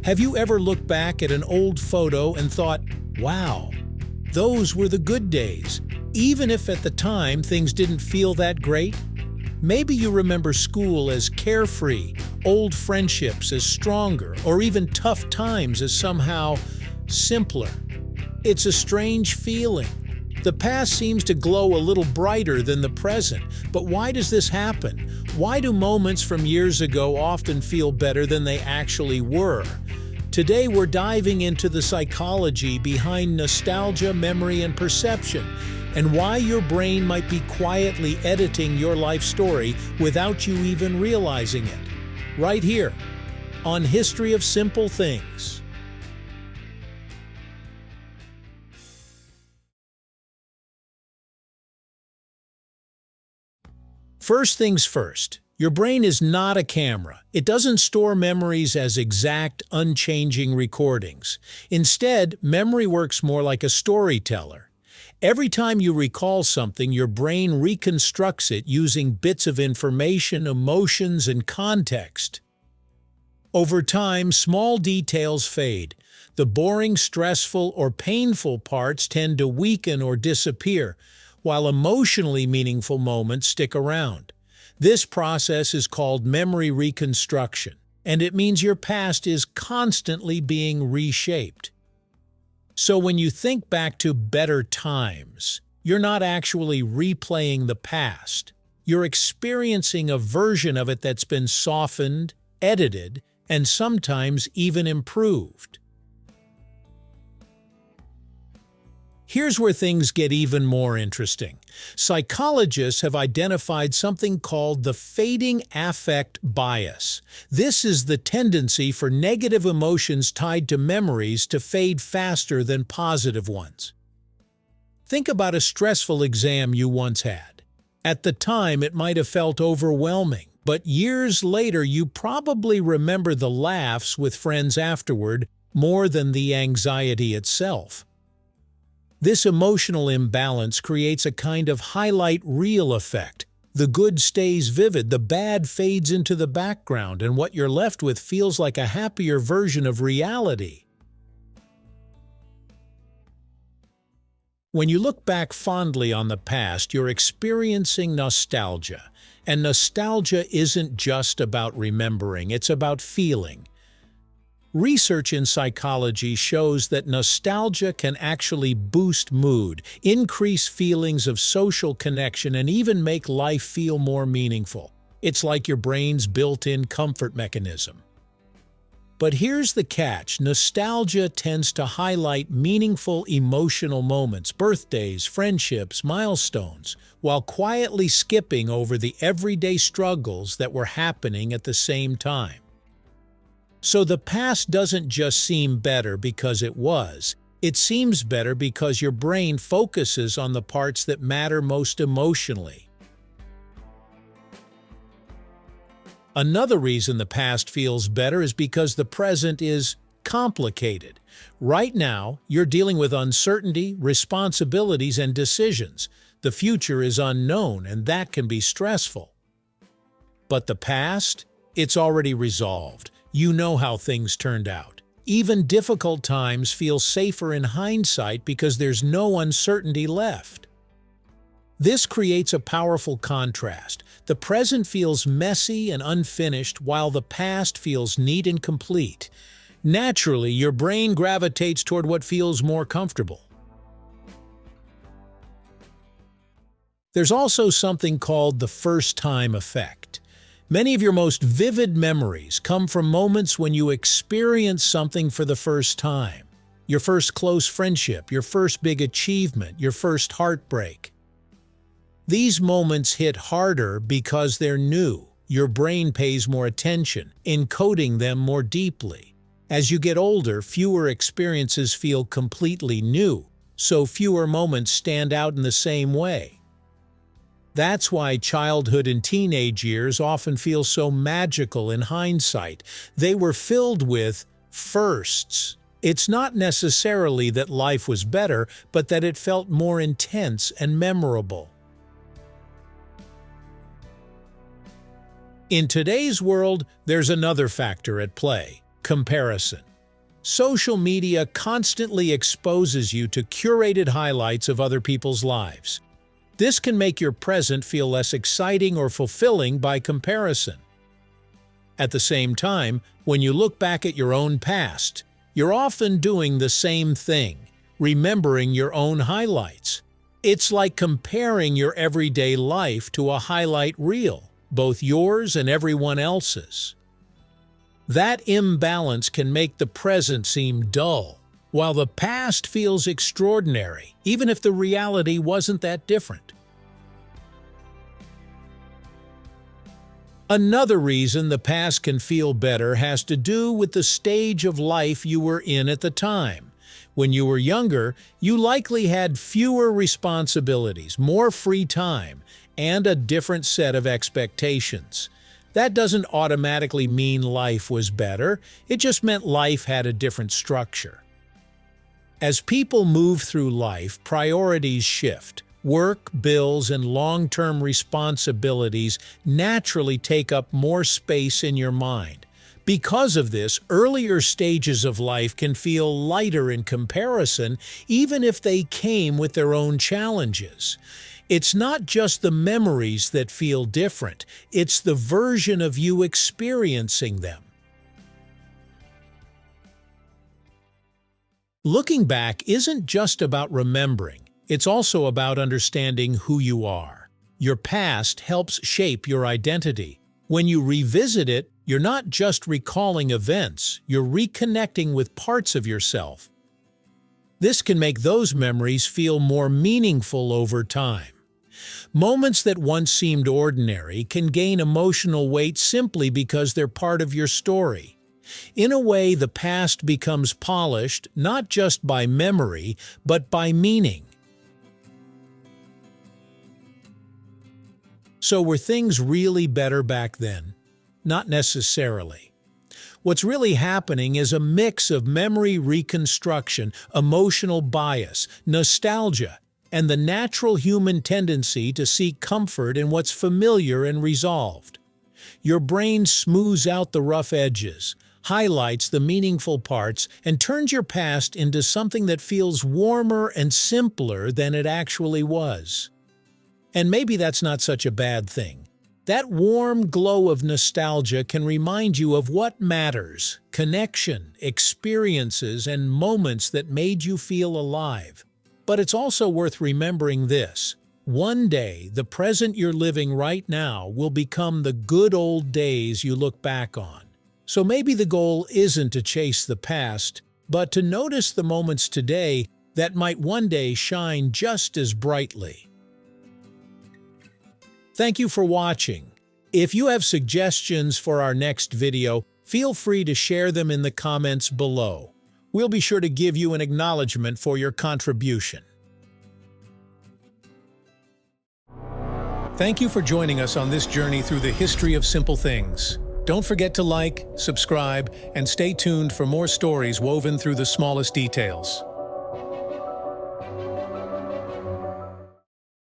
Have you ever looked back at an old photo and thought, wow, those were the good days, even if at the time things didn't feel that great? Maybe you remember school as carefree, old friendships as stronger, or even tough times as somehow simpler. It's a strange feeling. The past seems to glow a little brighter than the present, but why does this happen? Why do moments from years ago often feel better than they actually were? Today we're diving into the psychology behind nostalgia, memory, and perception, and why your brain might be quietly editing your life story without you even realizing it. Right here, on History of Simple Things. First things first, your brain is not a camera. It doesn't store memories as exact, unchanging recordings. Instead, memory works more like a storyteller. Every time you recall something, your brain reconstructs it using bits of information, emotions, and context. Over time, small details fade. The boring, stressful, or painful parts tend to weaken or disappear, while emotionally meaningful moments stick around. This process is called memory reconstruction, and it means your past is constantly being reshaped. So when you think back to better times, you're not actually replaying the past. You're experiencing a version of it that's been softened, edited, and sometimes even improved. Here's where things get even more interesting. Psychologists have identified something called the fading affect bias. This is the tendency for negative emotions tied to memories to fade faster than positive ones. Think about a stressful exam you once had. At the time, it might have felt overwhelming, but years later, you probably remember the laughs with friends afterward more than the anxiety itself. This emotional imbalance creates a kind of highlight reel effect. The good stays vivid, the bad fades into the background, and what you're left with feels like a happier version of reality. When you look back fondly on the past, you're experiencing nostalgia. And nostalgia isn't just about remembering, it's about feeling. Research in psychology shows that nostalgia can actually boost mood, increase feelings of social connection, and even make life feel more meaningful. It's like your brain's built-in comfort mechanism. But here's the catch: nostalgia tends to highlight meaningful emotional moments, birthdays, friendships, milestones, while quietly skipping over the everyday struggles that were happening at the same time. So the past doesn't just seem better because it was. It seems better because your brain focuses on the parts that matter most emotionally. Another reason the past feels better is because the present is complicated. Right now, you're dealing with uncertainty, responsibilities, and decisions. The future is unknown, and that can be stressful. But the past? It's already resolved. You know how things turned out. Even difficult times feel safer in hindsight because there's no uncertainty left. This creates a powerful contrast. The present feels messy and unfinished, while the past feels neat and complete. Naturally, your brain gravitates toward what feels more comfortable. There's also something called the first-time effect. Many of your most vivid memories come from moments when you experience something for the first time. Your first close friendship, your first big achievement, your first heartbreak. These moments hit harder because they're new. Your brain pays more attention, encoding them more deeply. As you get older, fewer experiences feel completely new, so fewer moments stand out in the same way. That's why childhood and teenage years often feel so magical in hindsight. They were filled with firsts. It's not necessarily that life was better, but that it felt more intense and memorable. In today's world, there's another factor at play: comparison. Social media constantly exposes you to curated highlights of other people's lives. This can make your present feel less exciting or fulfilling by comparison. At the same time, when you look back at your own past, you're often doing the same thing, remembering your own highlights. It's like comparing your everyday life to a highlight reel, both yours and everyone else's. That imbalance can make the present seem dull, while the past feels extraordinary, even if the reality wasn't that different. Another reason the past can feel better has to do with the stage of life you were in at the time. When you were younger, you likely had fewer responsibilities, more free time, and a different set of expectations. That doesn't automatically mean life was better, it just meant life had a different structure. As people move through life, priorities shift. Work, bills, and long-term responsibilities naturally take up more space in your mind. Because of this, earlier stages of life can feel lighter in comparison, even if they came with their own challenges. It's not just the memories that feel different, it's the version of you experiencing them. Looking back isn't just about remembering. It's also about understanding who you are. Your past helps shape your identity. When you revisit it, you're not just recalling events, you're reconnecting with parts of yourself. This can make those memories feel more meaningful over time. Moments that once seemed ordinary can gain emotional weight simply because they're part of your story. In a way, the past becomes polished not just by memory, but by meaning. So were things really better back then? Not necessarily. What's really happening is a mix of memory reconstruction, emotional bias, nostalgia, and the natural human tendency to seek comfort in what's familiar and resolved. Your brain smooths out the rough edges, highlights the meaningful parts, and turns your past into something that feels warmer and simpler than it actually was. And maybe that's not such a bad thing. That warm glow of nostalgia can remind you of what matters: connection, experiences, and moments that made you feel alive. But it's also worth remembering this. One day, the present you're living right now will become the good old days you look back on. So maybe the goal isn't to chase the past, but to notice the moments today that might one day shine just as brightly. Thank you for watching. If you have suggestions for our next video, feel free to share them in the comments below. We'll be sure to give you an acknowledgement for your contribution. Thank you for joining us on this journey through the history of simple things. Don't forget to like, subscribe, and stay tuned for more stories woven through the smallest details.